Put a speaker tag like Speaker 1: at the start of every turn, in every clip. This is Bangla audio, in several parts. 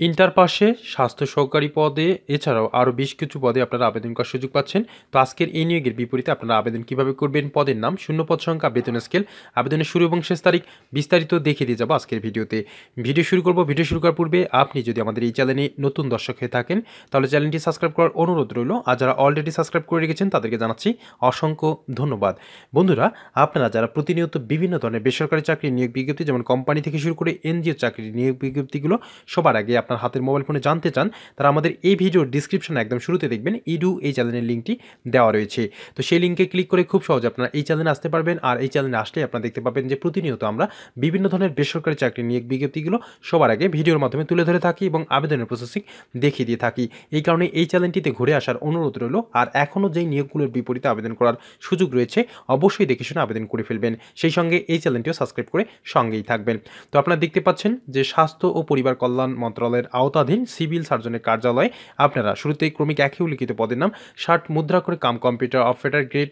Speaker 1: ইন্টার পাশে স্বাস্থ্য সহকারী পদে এছাড়াও আরও বেশ কিছু পদে আপনারা আবেদন করার সুযোগ পাচ্ছেন। তো আজকের এই নিয়োগের বিপরীতে আপনারা আবেদন কিভাবে করবেন, পদের নাম, শূন্যপদ সংখ্যা, বেতন স্কেল, আবেদনের শুরু এবং শেষ তারিখ বিস্তারিত দেখিয়ে দিয়ে যাবো আজকের ভিডিওতে। ভিডিও শুরু করব। ভিডিও শুরু করার পূর্বে আপনি যদি আমাদের এই চ্যানেলে নতুন দর্শক হয়ে থাকেন তাহলে চ্যানেলটি সাবস্ক্রাইব করার অনুরোধ রইল, আর যারা অলরেডি সাবস্ক্রাইব করে রেখেছেন তাদেরকে জানাচ্ছি অসংখ্য ধন্যবাদ। বন্ধুরা, আপনারা যারা প্রতিনিয়ত বিভিন্ন ধরনের বেসরকারি চাকরির নিয়োগ বিজ্ঞপ্তি যেমন কোম্পানি থেকে শুরু করে এনজিও চাকরির নিয়োগ বিজ্ঞপ্তিগুলো সবার আগে আপনার হাতের মোবাইল ফোনে জানতে চান, তারা আমাদের এই ভিডিওর ডিসক্রিপশনে একদম শুরুতে দেখবেন ইডু এই চ্যানেলের লিঙ্কটি দেওয়া রয়েছে। তো সেই লিঙ্কে ক্লিক করে খুব সহজে আপনারা এই চ্যানেলে আসতে পারবেন। আর এই চ্যানেলে আসলে আপনারা দেখতে পাবেন যে প্রতিনিয়ত আমরা বিভিন্ন ধরনের বেসরকারি চাকরি নিয়োগ বিজ্ঞপ্তিগুলো সবার আগে ভিডিওর মাধ্যমে তুলে ধরে থাকি এবং আবেদনের প্রসেসিং দেখিয়ে দিয়ে থাকি। এই কারণে এই চ্যানেলটিতে ঘুরে আসার অনুরোধ রইল। আর এখনও যেই নিয়োগগুলোর বিপরীতে আবেদন করার সুযোগ রয়েছে অবশ্যই দেখে শুনে আবেদন করে ফেলবেন। সেই সঙ্গে এই চ্যানেলটিও সাবস্ক্রাইব করে সঙ্গেই থাকবেন। তো আপনারা দেখতে পাচ্ছেন যে স্বাস্থ্য ও পরিবার কল্যাণ মন্ত্রণালয়ের আওতাধীন সিভিল সার্জনের কার্যালয়ে আপনারা শুরুতেই ক্রমিক একই উল্লিখিত পদের নাম 60 মুদ্রা করে কাম কম্পিউটার অপারেটর গ্রেড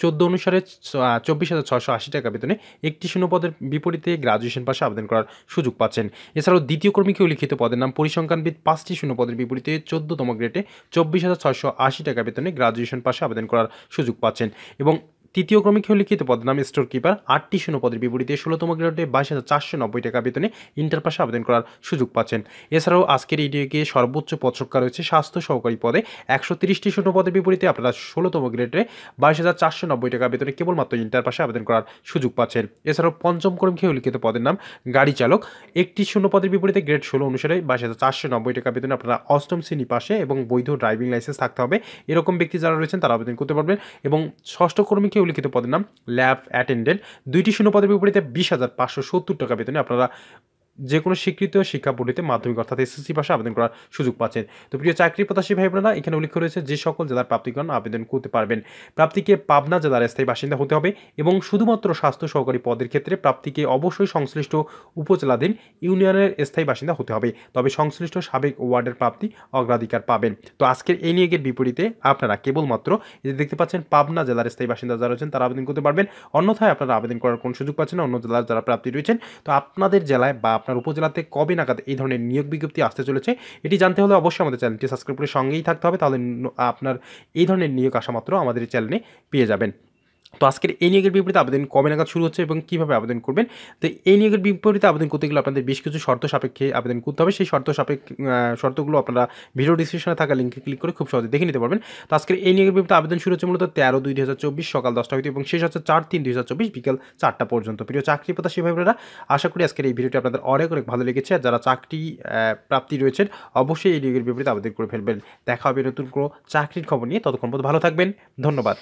Speaker 1: 14 অনুসারে 24,680 টাকা বেতনে একটি শূন্যপদের বিপরীতে গ্রাজুয়েশন পাশে আবেদন করার সুযোগ পাচ্ছেন। এছাড়াও দ্বিতীয় কর্মীকে উল্লিখিত পদের নাম পরিসংখ্যানবিদ 5টি শূন্যপদের বিপরীতে 14তম গ্রেডে 24,680 টাকা বেতনে গ্রাজুয়েশন পাশে আবেদন করার সুযোগ পাচ্ছেন। এবং তৃতীয় ক্রমিকে উল্লিখিত পদের নাম স্টোর কিপার 8টি শূন্যপদের বিপরীতে 16তম গ্রেডে 22,490 টাকা বেতনে ইন্টার পাশে আবেদন করার সুযোগ পাচ্ছেন। এছাড়াও আজকের এই নিয়োগে সর্বোচ্চ পদ সংখ্যা রয়েছে স্বাস্থ্য সহকারী পদে 130টি শূন্যপদের বিপরীতে আপনারা 16তম গ্রেডে 22,490 টাকা বেতনে কেবলমাত্র ইন্টার পাশে আবেদন করার সুযোগ পাচ্ছেন। এছাড়াও পঞ্চম ক্রমিকে উল্লিখিত পদের নাম গাড়ি চালক, একটি শূন্যপদের বিপরীতে গ্রেড 16 অনুসারে 22,490 টাকা বেতনে আপনারা অষ্টম শ্রেণী পাশে এবং বৈধ ড্রাইভিং লাইসেন্স থাকতে হবে। এরকম ব্যক্তি যারা রয়েছেন তারা আবেদন করতে পারবেন। এবং ষষ্ঠ কর্মীকে উল্লিখিত পদের নাম ল্যাব অ্যাটেন্ডেন্ট, 2টি শূন্যপদের বিপরীতে 20,570 টাকা বেতনে আপনারা যে কোনো স্বীকৃত শিক্ষা বোর্ডেতে মাধ্যমিক অর্থাৎ এসএসসি পাশে আবেদন করার সুযোগ পাচ্ছেন। তো প্রিয় চাকরি প্রত্যাশী ভাই বোনেরা, এখানে উল্লেখ রয়েছে যে সকল জেলার প্রাপ্তিগণ আবেদন করতে পারবেন। প্রাপ্তিকে পাবনা জেলার স্থায়ী বাসিন্দা হতে হবে এবং শুধুমাত্র স্বাস্থ্য সহকারী পদের ক্ষেত্রে প্রাপ্তিকে অবশ্যই সংশ্লিষ্ট উপজেলাধীন ইউনিয়নের স্থায়ী বাসিন্দা হতে হবে, তবে সংশ্লিষ্ট সাবেক ওয়ার্ডের প্রাপ্তি অগ্রাধিকার পাবেন। তো আজকের এই নিয়োগের বিপরীতে আপনারা কেবলমাত্র এই দেখতে পাচ্ছেন পাবনা জেলার স্থায়ী বাসিন্দা যারা রয়েছেন তারা আবেদন করতে পারবেন, অন্যথায় আপনারা আবেদন করার কোনো সুযোগ পাচ্ছেন না অন্য জেলার যারা প্রাপ্তি রয়েছেন। তো আপনাদের জেলায় বা আপনার উপজেলাতে কবে নাগাদ এই ধরনের নিয়োগ বিজ্ঞপ্তি আসতে চলেছে এটি জানতে হলে অবশ্যই আমাদের চ্যানেলটি সাবস্ক্রাইব করে সঙ্গেই থাকতে হবে, তাহলে আপনার এই ধরনের নিয়োগ আসা মাত্র আমাদের চ্যানেলে পেয়ে যাবেন। তো আজকের এই নিয়োগের বিপরীতে আবেদন কবে নাগাদ শুরু হচ্ছে এবং কীভাবে আবেদন করবেন, তো এই নিয়োগের বিপরীতে আবেদন করতে গেলে আপনাদের বেশ কিছু শর্ত সাপেক্ষে আবেদন করতে হবে। সেই শর্তগুলো আপনারা ভিডিও ডিসক্রিপশনে থাকা লিঙ্কে ক্লিক করে খুব সহজে দেখে নিতে পারবেন। তো আজকের এই নিয়োগের বিপরীতে আবেদন শুরু হচ্ছে মূলত 13/2/2024 সকাল 10টা হইতে এবং শেষ হচ্ছে 4/3/2024 বিকেল 4টা পর্যন্ত। প্রিয় চাকরি প্রত্যাশী ভাই বোনেরা, আশা করি আজকের এই ভিডিওটি আপনাদের অনেক ভালো লেগেছে। আর যারা চাকরি প্রাপ্তি রয়েছেন অবশ্যই এই নিয়োগের বিপরীতে আবেদন করে ফেলবেন। দেখা হবে নতুন কোনো চাকরির খবর নিয়ে, ততক্ষণ পর্যন্ত ভালো থাকবেন। ধন্যবাদ।